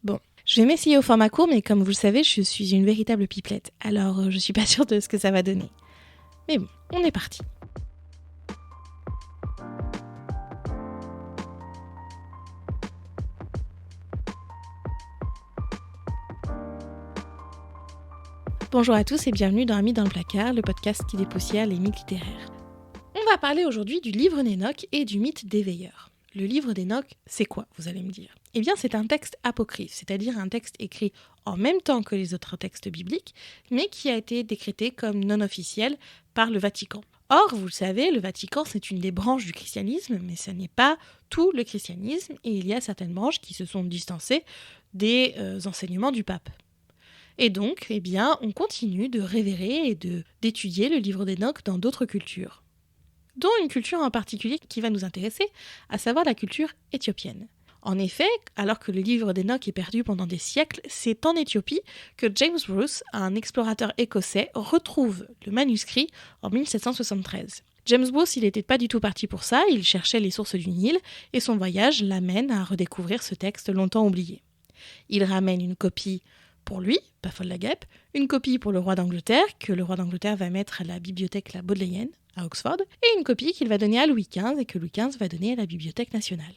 Bon, je vais m'essayer au format court, mais comme vous le savez, je suis une véritable pipelette, alors je suis pas sûre de ce que ça va donner. Mais bon, on est parti. Bonjour à tous et bienvenue dans Amis dans le placard, le podcast qui dépoussière les mythes littéraires. On va parler aujourd'hui du livre d'Hénoch et du mythe des veilleurs. Le livre d'Hénoch, c'est quoi, vous allez me dire ? Eh bien, c'est un texte apocryphe, c'est-à-dire un texte écrit en même temps que les autres textes bibliques, mais qui a été décrété comme non officiel par le Vatican. Or, vous le savez, le Vatican, c'est une des branches du christianisme, mais ce n'est pas tout le christianisme, et il y a certaines branches qui se sont distancées des enseignements du pape. Et donc, eh bien, on continue de révérer et d'étudier le livre d'Hénoch dans d'autres cultures, dont une culture en particulier qui va nous intéresser, à savoir la culture éthiopienne. En effet, alors que le livre d'Hénoch est perdu pendant des siècles, c'est en Éthiopie que James Bruce, un explorateur écossais, retrouve le manuscrit en 1773. James Bruce, il n'était pas du tout parti pour ça, il cherchait les sources du Nil, et son voyage l'amène à redécouvrir ce texte longtemps oublié. Il ramène une copie pour lui, pas folle la guêpe, une copie pour le roi d'Angleterre, que le roi d'Angleterre va mettre à la bibliothèque La Bodleian, à Oxford, et une copie qu'il va donner à Louis XV et que Louis XV va donner à la Bibliothèque nationale.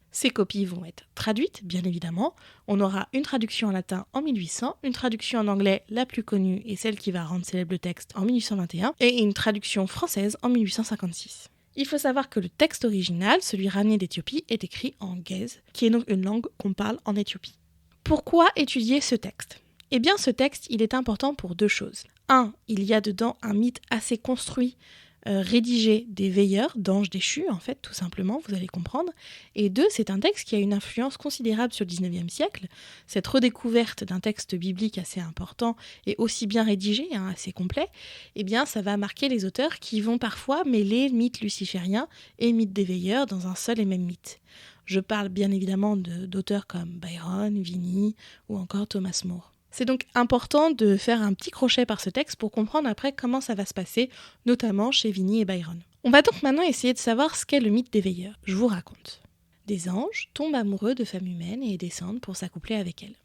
Ces copies vont être traduites, bien évidemment. On aura une traduction en latin en 1800, une traduction en anglais la plus connue et celle qui va rendre célèbre le texte en 1821, et une traduction française en 1856. Il faut savoir que le texte original, celui ramené d'Éthiopie, est écrit en Ge'ez, qui est donc une langue qu'on parle en Éthiopie. Pourquoi étudier ce texte ? Eh bien, ce texte, il est important pour deux choses. 1, il y a dedans un mythe assez construit, rédigé des veilleurs, d'anges déchus, en fait, tout simplement, vous allez comprendre. Et 2, c'est un texte qui a une influence considérable sur le 19e siècle. Cette redécouverte d'un texte biblique assez important et aussi bien rédigé, assez complet, eh bien, ça va marquer les auteurs qui vont parfois mêler mythe luciférien et mythe des veilleurs dans un seul et même mythe. Je parle bien évidemment d'auteurs comme Byron, Vigny ou encore Thomas More. C'est donc important de faire un petit crochet par ce texte pour comprendre après comment ça va se passer, notamment chez Vigny et Byron. On va donc maintenant essayer de savoir ce qu'est le mythe des veilleurs. Je vous raconte. Des anges tombent amoureux de femmes humaines et descendent pour s'accoupler avec elles.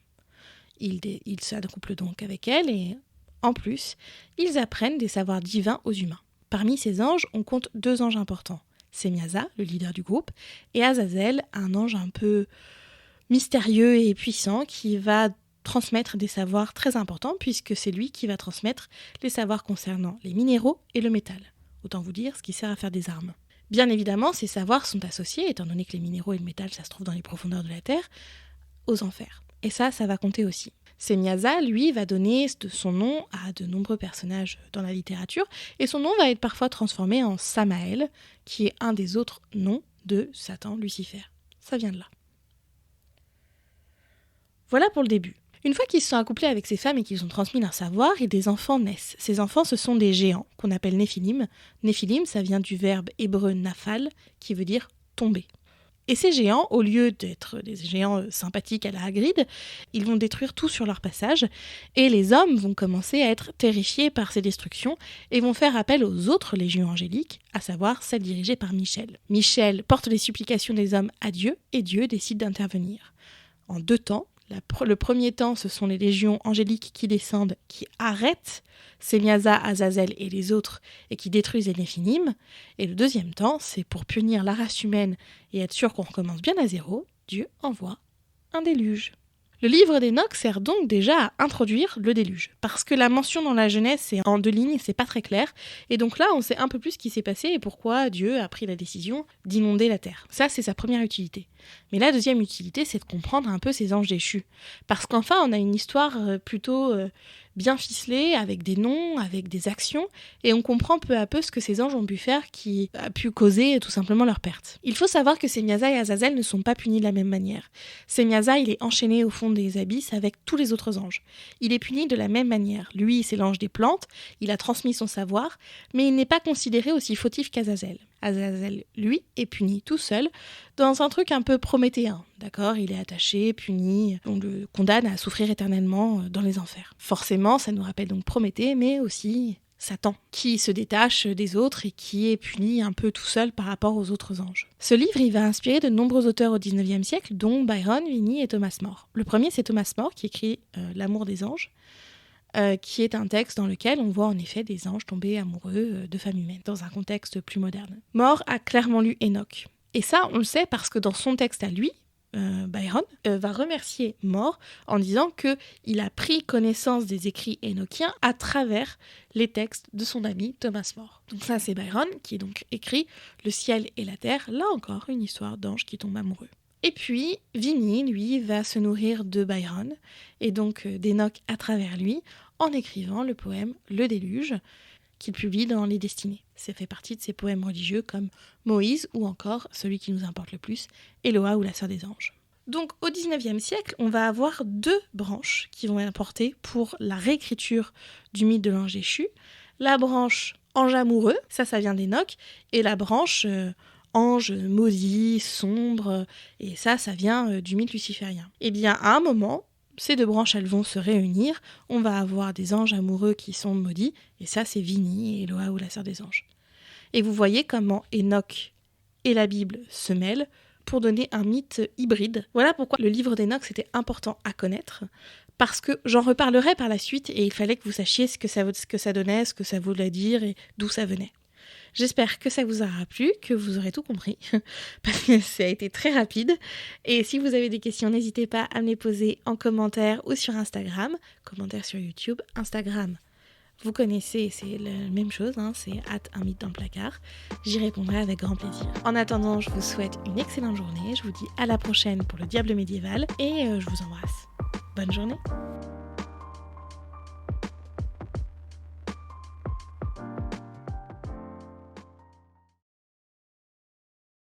Ils s'accouplent donc avec elles et, en plus, ils apprennent des savoirs divins aux humains. Parmi ces anges, on compte 2 anges importants. Semyaza, le leader du groupe, et Azazel, un ange un peu mystérieux et puissant qui va transmettre des savoirs très importants puisque c'est lui qui va transmettre les savoirs concernant les minéraux et le métal. Autant vous dire ce qui sert à faire des armes. Bien évidemment, ces savoirs sont associés, étant donné que les minéraux et le métal, ça se trouve dans les profondeurs de la Terre, aux enfers. Et ça va compter aussi. Semyaza, lui, va donner son nom à de nombreux personnages dans la littérature, et son nom va être parfois transformé en Samaël, qui est un des autres noms de Satan, Lucifer. Ça vient de là. Voilà pour le début. Une fois qu'ils se sont accouplés avec ces femmes et qu'ils ont transmis leur savoir, et des enfants naissent. Ces enfants, ce sont des géants, qu'on appelle Néphilim. Néphilim, ça vient du verbe hébreu naphal, qui veut dire tomber. Et ces géants, au lieu d'être des géants sympathiques à la Hagrid, ils vont détruire tout sur leur passage, et les hommes vont commencer à être terrifiés par ces destructions, et vont faire appel aux autres légions angéliques, à savoir celles dirigées par Michel. Michel porte les supplications des hommes à Dieu, et Dieu décide d'intervenir. En 2 temps. Le premier temps, ce sont les légions angéliques qui descendent, qui arrêtent Semyaza, Azazel et les autres, et qui détruisent les Néphilim. Et le deuxième temps, c'est pour punir la race humaine et être sûr qu'on recommence bien à zéro, Dieu envoie un déluge. Le livre d'Hénoch sert donc déjà à introduire le déluge, parce que la mention dans la Genèse, c'est en 2 lignes, c'est pas très clair, et donc là, on sait un peu plus ce qui s'est passé et pourquoi Dieu a pris la décision d'inonder la terre. Ça, c'est sa première utilité. Mais la deuxième utilité, c'est de comprendre un peu ces anges déchus, parce qu'enfin, on a une histoire plutôt bien ficelée, avec des noms, avec des actions, et on comprend peu à peu ce que ces anges ont pu faire qui a pu causer tout simplement leur perte. Il faut savoir que Semyaza et Azazel ne sont pas punis de la même manière. Semyaza, il est enchaîné au fond des abysses avec tous les autres anges. Il est puni de la même manière. Lui, c'est l'ange des plantes, il a transmis son savoir, mais il n'est pas considéré aussi fautif qu'Azazel. Azazel, lui, est puni tout seul dans un truc un peu prométhéen, d'accord ? Il est attaché, puni, on le condamne à souffrir éternellement dans les enfers. Forcément, ça nous rappelle donc Prométhée, mais aussi Satan, qui se détache des autres et qui est puni un peu tout seul par rapport aux autres anges. Ce livre, il va inspirer de nombreux auteurs au XIXe siècle, dont Byron, Vigny et Thomas More. Le premier, c'est Thomas More, qui écrit L'amour des anges, qui est un texte dans lequel on voit en effet des anges tomber amoureux de femmes humaines, dans un contexte plus moderne. More a clairement lu Enoch. Et ça, on le sait parce que dans son texte à lui, Byron va remercier More en disant qu'il a pris connaissance des écrits énochiens à travers les textes de son ami Thomas More. Donc ça, c'est Byron qui donc écrit « Le ciel et la terre », là encore une histoire d'anges qui tombent amoureux. Et puis, Vigny, lui, va se nourrir de Byron et donc d'Enoch à travers lui en écrivant le poème « Le déluge », qu'il publie dans Les Destinées. Ça fait partie de ses poèmes religieux comme Moïse ou encore celui qui nous importe le plus, Éloa ou la sœur des anges. Donc au XIXe siècle, on va avoir deux branches qui vont importer pour la réécriture du mythe de l'ange déchu. La branche ange amoureux, ça vient d'Enoch, et la branche ange maudit, sombre, et ça vient du mythe luciférien. Et bien à un moment, ces deux branches, elles vont se réunir, on va avoir des anges amoureux qui sont maudits, et ça c'est Vigny et Éloa ou la sœur des anges. Et vous voyez comment Enoch et la Bible se mêlent pour donner un mythe hybride. Voilà pourquoi le livre d'Enoch c'était important à connaître, parce que j'en reparlerai par la suite et il fallait que vous sachiez ce que ça donnait, ce que ça voulait dire et d'où ça venait. J'espère que ça vous aura plu, que vous aurez tout compris, parce que ça a été très rapide. Et si vous avez des questions, n'hésitez pas à me les poser en commentaire ou sur Instagram. Commentaire sur YouTube, Instagram. Vous connaissez, c'est la même chose, c'est @un mythe dans le placard. J'y répondrai avec grand plaisir. En attendant, je vous souhaite une excellente journée. Je vous dis à la prochaine pour le Diable médiéval et je vous embrasse. Bonne journée.